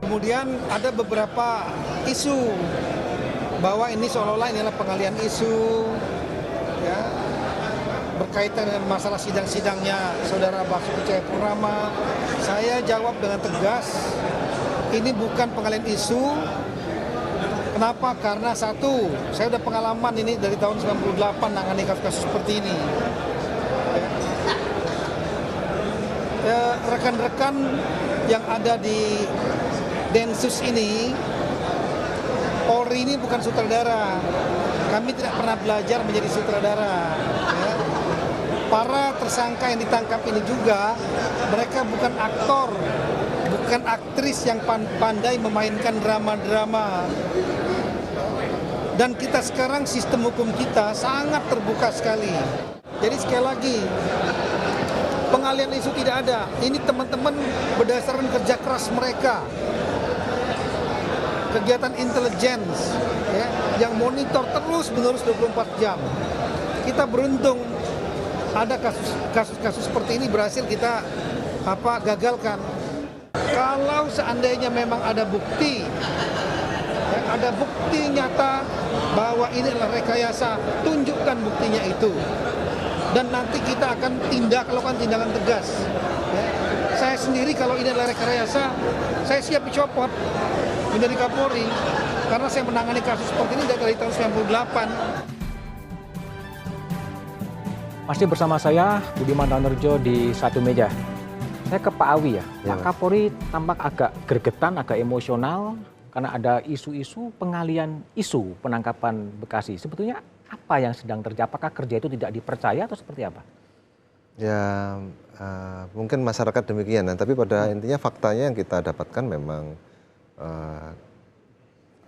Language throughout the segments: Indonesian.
Kemudian ada beberapa isu bahwa ini seolah-olah inilah pengalian isu, ya, berkaitan dengan masalah sidang-sidangnya Saudara Basuki Cahayapurnama. Saya jawab dengan tegas, ini bukan pengalian isu. Kenapa? Karena satu, saya udah pengalaman ini dari tahun 98 nangani kasus seperti ini. Rekan-rekan yang ada di Densus ini, Polri ini bukan sutradara. Kami tidak pernah belajar menjadi sutradara. Ya. Para tersangka yang ditangkap ini juga, mereka bukan aktor, bukan aktris yang pandai memainkan drama-drama. Dan kita sekarang sistem hukum kita sangat terbuka sekali. Jadi sekali lagi, pengalian isu tidak ada. Ini teman-teman berdasarkan kerja keras mereka. Kegiatan intelligence, ya, yang monitor terus-menerus 24 jam. Kita beruntung ada kasus-kasus seperti ini berhasil kita gagalkan. Kalau seandainya memang ada bukti, ya, ada bukti nyata bahwa ini adalah rekayasa, tunjukkan buktinya itu. Dan nanti kita akan lakukan tindakan tegas. Ya. Saya sendiri kalau ini adalah rekayasa, saya siap dicopot menjadi Kapolri, karena saya menangani kasus seperti ini dari tahun 98. Masih bersama saya, Budiman Danerjo di Satu Meja. Saya ke Pak Awi ya. Pak Kapolri tampak agak gregetan, agak emosional, karena ada isu-isu pengalian isu penangkapan Bekasi. Sebetulnya apa yang sedang terjadi? Apakah kerja itu tidak dipercaya atau seperti apa? Ya, mungkin masyarakat demikian. Tapi pada intinya faktanya yang kita dapatkan memang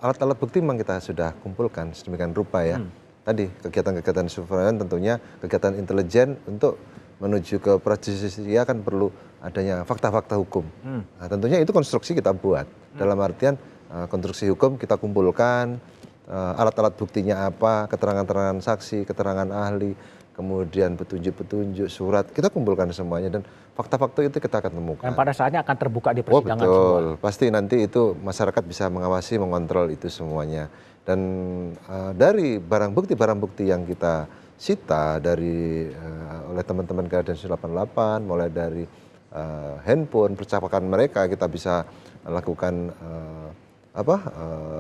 alat-alat bukti memang kita sudah kumpulkan sedemikian rupa ya. Tadi kegiatan-kegiatan surveillance tentunya kegiatan intelijen untuk menuju ke proses justisia kan perlu adanya fakta-fakta hukum. Nah, tentunya itu konstruksi kita buat. Dalam artian konstruksi hukum kita kumpulkan, alat-alat buktinya apa, keterangan-keterangan saksi, keterangan ahli, kemudian petunjuk-petunjuk, surat, kita kumpulkan semuanya dan fakta-fakta itu kita akan temukan. Dan pada saatnya akan terbuka di persidangan betul. semua. Pasti nanti itu masyarakat bisa mengawasi, mengontrol itu semuanya. Dan dari barang bukti yang kita sita oleh teman-teman Densus 88, mulai dari handphone, percakapan mereka, kita bisa lakukan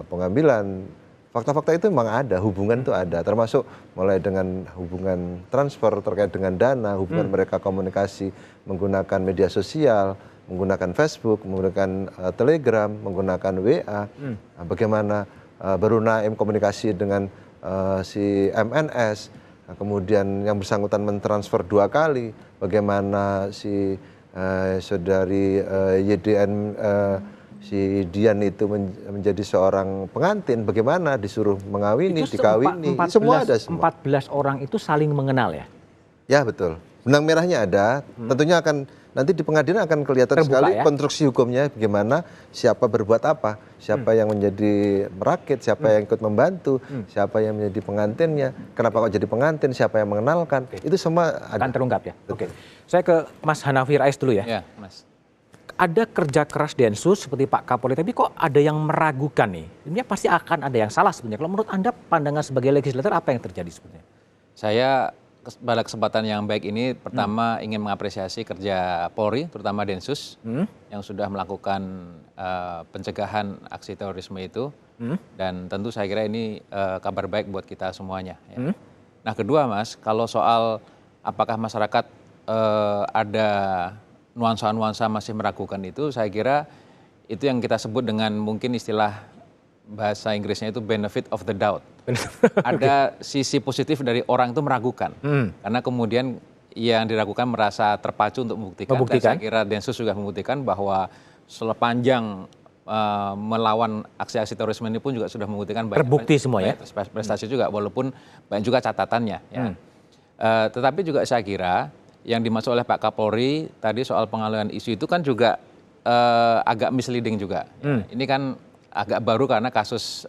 pengambilan. Fakta-fakta itu memang ada, hubungan itu ada, termasuk mulai dengan hubungan transfer terkait dengan dana, hubungan mereka komunikasi menggunakan media sosial, menggunakan Facebook, menggunakan Telegram, menggunakan WA, bagaimana Baru Naim komunikasi dengan si MNS, kemudian yang bersangkutan mentransfer 2 kali, bagaimana si saudari YDN si Dian itu menjadi seorang pengantin, bagaimana disuruh mengawini, dikawini, semua ada semua. 14 orang itu saling mengenal ya? Ya betul, benang merahnya ada, tentunya akan nanti di pengadilan akan kelihatan terbuka, sekali ya? Konstruksi hukumnya bagaimana, siapa berbuat apa, siapa yang menjadi merakit, siapa yang ikut membantu, siapa yang menjadi pengantinnya, kenapa kok jadi pengantin, siapa yang mengenalkan, itu semua akan terungkap ya? Oke. Saya ke Mas Hanafi Rais dulu ya. Ya, Mas. Ada kerja keras Densus seperti Pak Kapolri, tapi kok ada yang meragukan nih? Ini pasti akan ada yang salah sebenarnya. Kalau menurut Anda pandangan sebagai legislator apa yang terjadi sebenarnya? Saya pada kesempatan yang baik ini pertama ingin mengapresiasi kerja Polri, terutama Densus yang sudah melakukan pencegahan aksi terorisme itu. Dan tentu saya kira ini kabar baik buat kita semuanya. Ya. Nah kedua Mas, kalau soal apakah masyarakat ada nuansa-nuansa masih meragukan itu, saya kira itu yang kita sebut dengan mungkin istilah bahasa Inggrisnya itu benefit of the doubt. Ada sisi positif dari orang itu meragukan. Karena kemudian yang diragukan merasa terpacu untuk membuktikan. Dan saya kira Densus juga membuktikan bahwa sepanjang melawan aksi-aksi terorisme ini pun juga sudah membuktikan banyak terbukti semua ya? Prestasi juga, walaupun banyak juga catatannya. Ya. Tetapi juga saya kira yang dimaksud oleh Pak Kapolri tadi soal pengalihan isu itu kan juga agak misleading juga. Ini kan agak baru karena kasus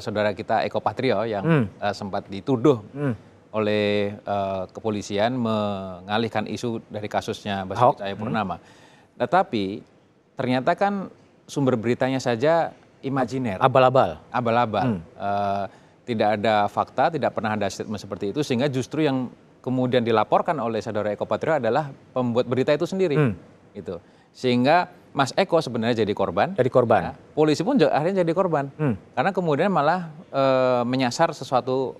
saudara kita Eko Patrio yang sempat dituduh oleh kepolisian mengalihkan isu dari kasusnya Basuki Cahayapurnama. Tetapi ternyata kan sumber beritanya saja imajiner, Abal-abal. abal-abal. Tidak ada fakta, tidak pernah ada statement seperti itu, sehingga justru yang kemudian dilaporkan oleh saudara Eko Patrio adalah pembuat berita itu sendiri. Gitu. Sehingga Mas Eko sebenarnya jadi korban. Jadi korban. Ya, polisi pun akhirnya jadi korban. Karena kemudian malah menyasar sesuatu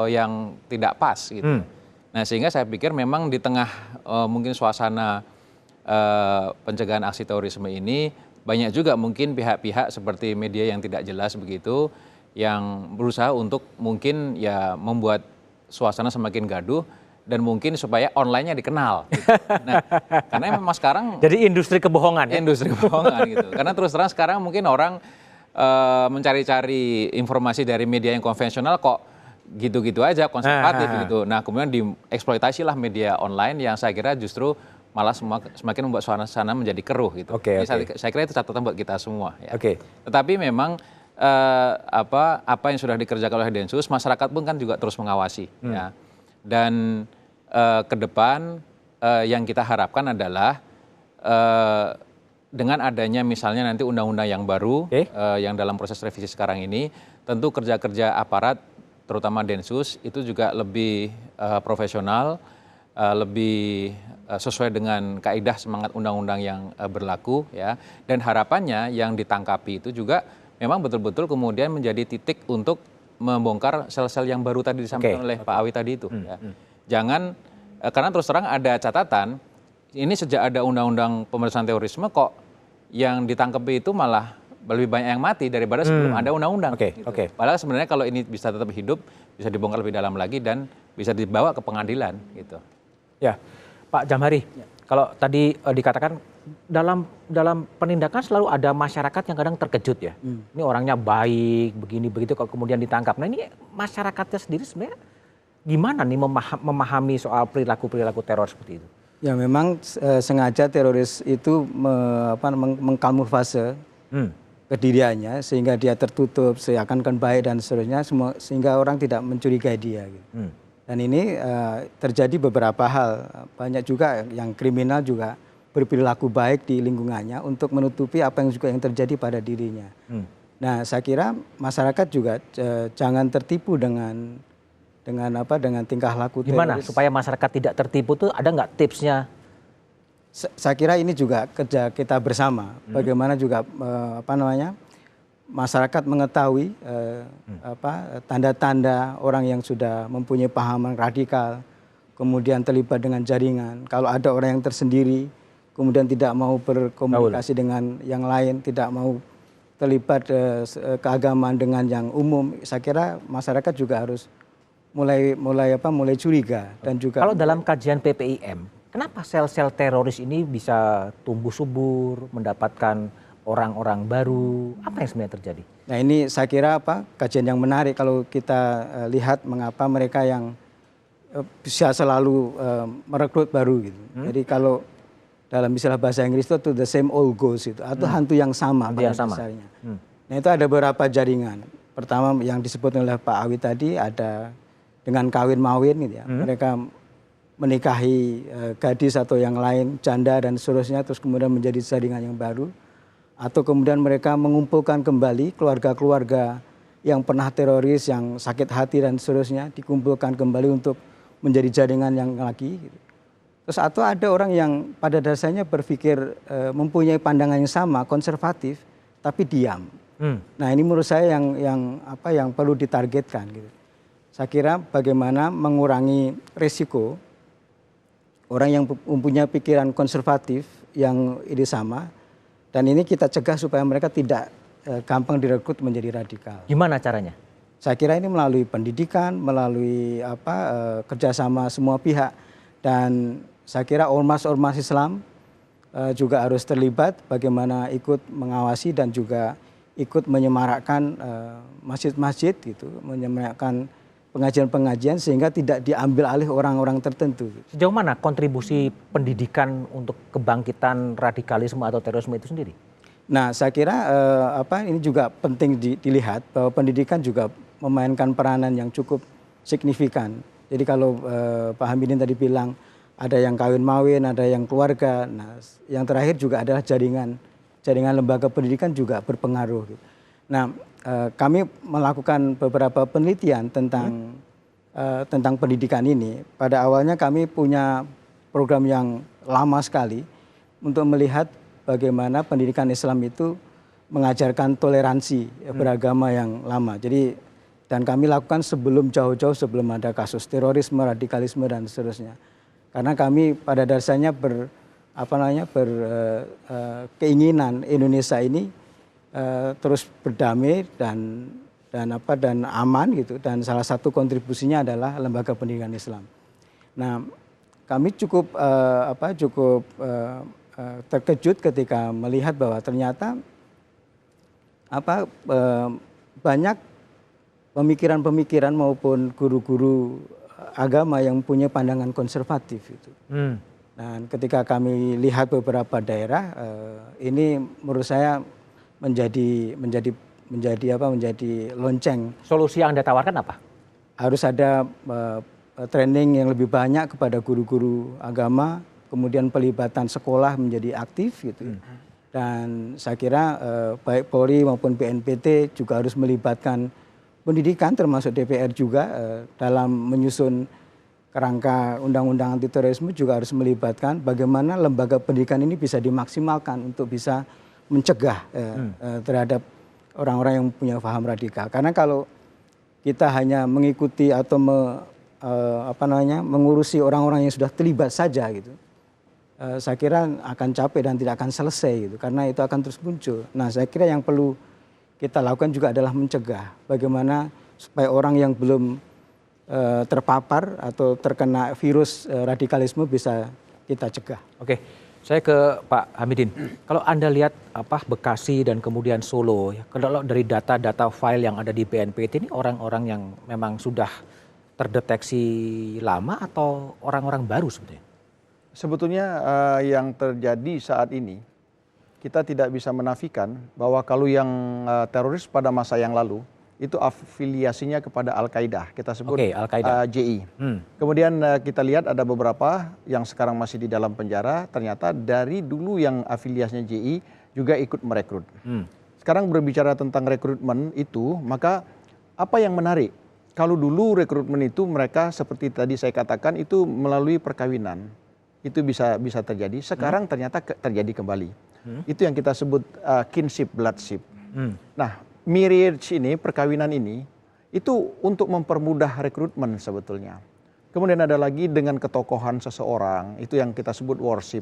yang tidak pas gitu. Nah, sehingga saya pikir memang di tengah mungkin suasana pencegahan aksi terorisme ini banyak juga mungkin pihak-pihak seperti media yang tidak jelas begitu yang berusaha untuk mungkin ya membuat suasana semakin gaduh dan mungkin supaya online-nya dikenal. Gitu. Nah, karena memang sekarang Jadi industri kebohongan. Ya? industri kebohongan gitu. Karena terus terang sekarang mungkin orang mencari-cari informasi dari media yang konvensional kok gitu-gitu aja, konservatif gitu. Nah, kemudian dieksploitasilah media online yang saya kira justru malah semakin membuat suasana menjadi keruh gitu. Oke. Saya kira itu catatan buat kita semua. Ya. Oke. Tetapi memang apa yang sudah dikerjakan oleh Densus, masyarakat pun kan juga terus mengawasi. Ya. Dan ke depan yang kita harapkan adalah dengan adanya misalnya nanti undang-undang yang baru yang dalam proses revisi sekarang ini, tentu kerja-kerja aparat terutama Densus itu juga lebih profesional, lebih sesuai dengan kaidah semangat undang-undang yang berlaku ya. Dan harapannya yang ditangkapi itu juga memang betul-betul kemudian menjadi titik untuk membongkar sel-sel yang baru tadi disampaikan oleh Pak Awi tadi itu. Ya. Jangan karena terus terang ada catatan ini sejak ada undang-undang pemberantasan terorisme kok yang ditangkapi itu malah lebih banyak yang mati daripada sebelum ada undang-undang. Gitu. Padahal sebenarnya kalau ini bisa tetap hidup, bisa dibongkar lebih dalam lagi dan bisa dibawa ke pengadilan. Gitu. Ya, Pak Jamhari, kalau tadi dikatakan dalam penindakan selalu ada masyarakat yang kadang terkejut ya. Ini orangnya baik, begini begitu, kalau kemudian ditangkap. Nah ini masyarakatnya sendiri sebenarnya gimana nih memahami soal perilaku teror seperti itu? Ya memang sengaja teroris itu mengkamuflase kediriannya sehingga dia tertutup, seakan-akan baik dan seterusnya, sehingga orang tidak mencurigai dia. Gitu. Dan ini terjadi beberapa hal, banyak juga yang kriminal juga berperilaku baik di lingkungannya untuk menutupi apa yang juga yang terjadi pada dirinya. Nah saya kira masyarakat juga jangan tertipu dengan tingkah laku teroris. Gimana supaya masyarakat tidak tertipu tuh ada nggak tipsnya? Saya kira ini juga kerja kita bersama. Bagaimana juga masyarakat mengetahui tanda-tanda orang yang sudah mempunyai pahaman radikal, kemudian terlibat dengan jaringan. Kalau ada orang yang tersendiri, kemudian tidak mau berkomunikasi dengan yang lain, tidak mau terlibat keagamaan dengan yang umum, saya kira masyarakat juga harus mulai curiga dan juga. Kalau dalam kajian PPIM, kenapa sel-sel teroris ini bisa tumbuh subur, mendapatkan orang-orang baru? Apa yang sebenarnya terjadi? Nah ini saya kira kajian yang menarik kalau kita lihat mengapa mereka yang bisa selalu merekrut baru gitu. Jadi kalau dalam istilah bahasa Inggris itu the same old ghost itu atau hantu yang sama pada dasarnya. Nah itu ada beberapa jaringan. Pertama yang disebut oleh Pak Awi tadi ada dengan kawin mawin gitu ya. Mereka menikahi gadis atau yang lain, janda dan seterusnya, terus kemudian menjadi jaringan yang baru. Atau kemudian mereka mengumpulkan kembali keluarga-keluarga yang pernah teroris, yang sakit hati dan seterusnya, dikumpulkan kembali untuk menjadi jaringan yang lagi. Gitu. Terus atau ada orang yang pada dasarnya berpikir mempunyai pandangan yang sama, konservatif, tapi diam. Nah ini menurut saya yang perlu ditargetkan. Gitu. Saya kira bagaimana mengurangi risiko orang yang mempunyai pikiran konservatif yang ini sama, dan ini kita cegah supaya mereka tidak gampang direkrut menjadi radikal. Gimana caranya? Saya kira ini melalui pendidikan, melalui kerjasama semua pihak, dan saya kira ormas-ormas Islam juga harus terlibat, bagaimana ikut mengawasi dan juga ikut menyemarakkan masjid-masjid gitu, menyemarakkan pengajian-pengajian sehingga tidak diambil alih orang-orang tertentu. Sejauh mana kontribusi pendidikan untuk kebangkitan radikalisme atau terorisme itu sendiri? Nah, saya kira ini juga penting dilihat bahwa pendidikan juga memainkan peranan yang cukup signifikan. Jadi kalau Pak Hamidin tadi bilang ada yang kawin mawin, ada yang keluarga. Nah, yang terakhir juga adalah jaringan jaringan lembaga pendidikan juga berpengaruh. Nah, kami melakukan beberapa penelitian tentang pendidikan ini. Pada awalnya kami punya program yang lama sekali untuk melihat bagaimana pendidikan Islam itu mengajarkan toleransi beragama yang lama. Jadi dan kami lakukan jauh-jauh sebelum ada kasus terorisme, radikalisme dan seterusnya. Karena kami pada dasarnya keinginan Indonesia ini terus berdamai dan aman gitu. Dan salah satu kontribusinya adalah lembaga pendidikan Islam. Nah, kami cukup terkejut ketika melihat bahwa ternyata banyak pemikiran-pemikiran maupun guru-guru agama yang punya pandangan konservatif itu. Dan ketika kami lihat beberapa daerah, ini menurut saya menjadi lonceng. Solusi yang Anda tawarkan apa? Harus ada training yang lebih banyak kepada guru-guru agama, kemudian pelibatan sekolah menjadi aktif gitu. Dan saya kira baik Polri maupun BNPT juga harus melibatkan pendidikan termasuk DPR juga dalam menyusun kerangka undang-undang anti terorisme juga harus melibatkan bagaimana lembaga pendidikan ini bisa dimaksimalkan untuk bisa mencegah terhadap orang-orang yang punya paham radikal. Karena kalau kita hanya mengikuti atau mengurusi orang-orang yang sudah terlibat saja gitu, saya kira akan capek dan tidak akan selesai gitu, karena itu akan terus muncul. Nah, saya kira yang perlu kita lakukan juga adalah mencegah bagaimana supaya orang yang belum terpapar atau terkena virus radikalisme bisa kita cegah. Oke, saya ke Pak Hamidin. Kalau Anda lihat Bekasi dan kemudian Solo, kalau dari data-data file yang ada di BNPT ini orang-orang yang memang sudah terdeteksi lama atau orang-orang baru sebetulnya? Sebetulnya yang terjadi saat ini, kita tidak bisa menafikan bahwa kalau yang teroris pada masa yang lalu itu afiliasinya kepada Al-Qaeda, kita sebut JI. Kemudian kita lihat ada beberapa yang sekarang masih di dalam penjara, ternyata dari dulu yang afiliasinya JI juga ikut merekrut. Sekarang berbicara tentang rekrutmen itu, maka apa yang menarik? Kalau dulu rekrutmen itu mereka seperti tadi saya katakan itu melalui perkawinan, itu bisa terjadi. Sekarang ternyata terjadi kembali. Itu yang kita sebut kinship, bloodship. Nah, marriage ini, perkawinan ini, itu untuk mempermudah rekrutmen sebetulnya. Kemudian ada lagi dengan ketokohan seseorang, itu yang kita sebut worship.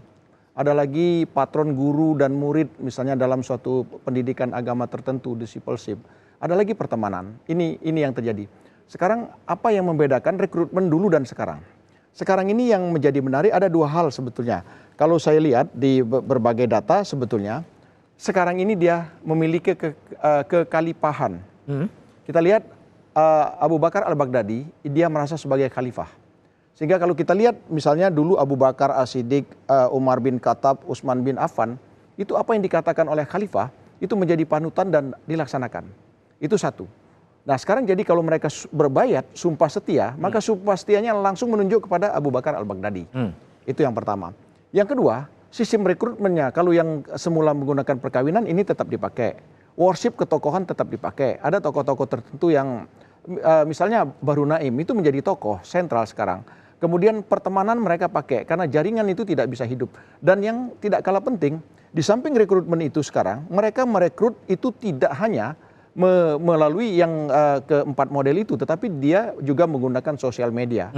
Ada lagi patron guru dan murid, misalnya dalam suatu pendidikan agama tertentu, discipleship. Ada lagi pertemanan, ini yang terjadi. Sekarang apa yang membedakan rekrutmen dulu dan sekarang? Sekarang ini yang menjadi menarik ada dua hal sebetulnya. Kalau saya lihat di berbagai data sebetulnya, sekarang ini dia memiliki kekhalifahan. Kita lihat Abu Bakar al-Baghdadi, dia merasa sebagai khalifah. Sehingga kalau kita lihat misalnya dulu Abu Bakar as-Siddiq, Umar bin Khattab, Utsman bin Affan, itu apa yang dikatakan oleh khalifah, itu menjadi panutan dan dilaksanakan. Itu satu. Nah sekarang jadi kalau mereka berbayat, sumpah setia, maka sumpah setianya langsung menunjuk kepada Abu Bakar al-Baghdadi. Itu yang pertama. Yang kedua, sistem rekrutmennya, kalau yang semula menggunakan perkawinan ini tetap dipakai. Worship ketokohan tetap dipakai. Ada tokoh-tokoh tertentu yang misalnya Bahru Naim itu menjadi tokoh sentral sekarang. Kemudian pertemanan mereka pakai karena jaringan itu tidak bisa hidup. Dan yang tidak kalah penting, di samping rekrutmen itu sekarang, mereka merekrut itu tidak hanya melalui yang keempat model itu, tetapi dia juga menggunakan sosial media.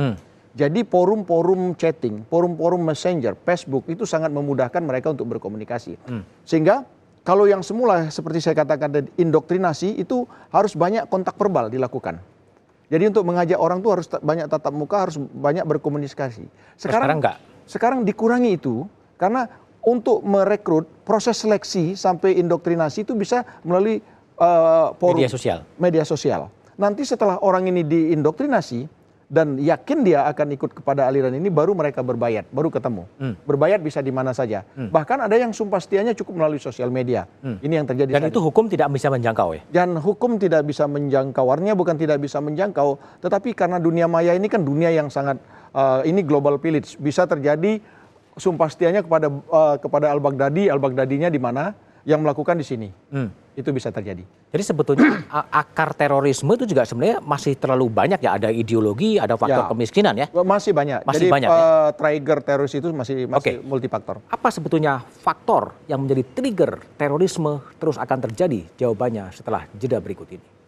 Jadi forum-forum chatting, forum-forum messenger, Facebook itu sangat memudahkan mereka untuk berkomunikasi. Sehingga kalau yang semula seperti saya katakan indoktrinasi itu harus banyak kontak verbal dilakukan. Jadi untuk mengajak orang tuh harus banyak tatap muka, harus banyak berkomunikasi. Sekarang enggak. Sekarang dikurangi itu karena untuk merekrut proses seleksi sampai indoktrinasi itu bisa melalui forum media sosial. Nanti setelah orang ini diindoktrinasi dan yakin dia akan ikut kepada aliran ini, baru mereka berbayat, baru ketemu. Berbayat bisa di mana saja. Bahkan ada yang sumpah setianya cukup melalui sosial media. Ini yang terjadi. Dan itu hukum tidak bisa menjangkau ya? Dan hukum tidak bisa menjangkau. Artinya bukan tidak bisa menjangkau, tetapi karena dunia maya ini kan dunia yang sangat, ini global village. Bisa terjadi sumpah setianya kepada Al-Baghdadi, Al-Baghdadinya di mana, yang melakukan di sini. Itu bisa terjadi. Jadi sebetulnya akar terorisme itu juga sebenarnya masih terlalu banyak ya. Ada ideologi, ada faktor kemiskinan ya. Masih banyak. Masih Jadi banyak, ya? trigger teroris itu masih multifaktor. Apa sebetulnya faktor yang menjadi trigger terorisme terus akan terjadi? Jawabannya setelah jeda berikut ini.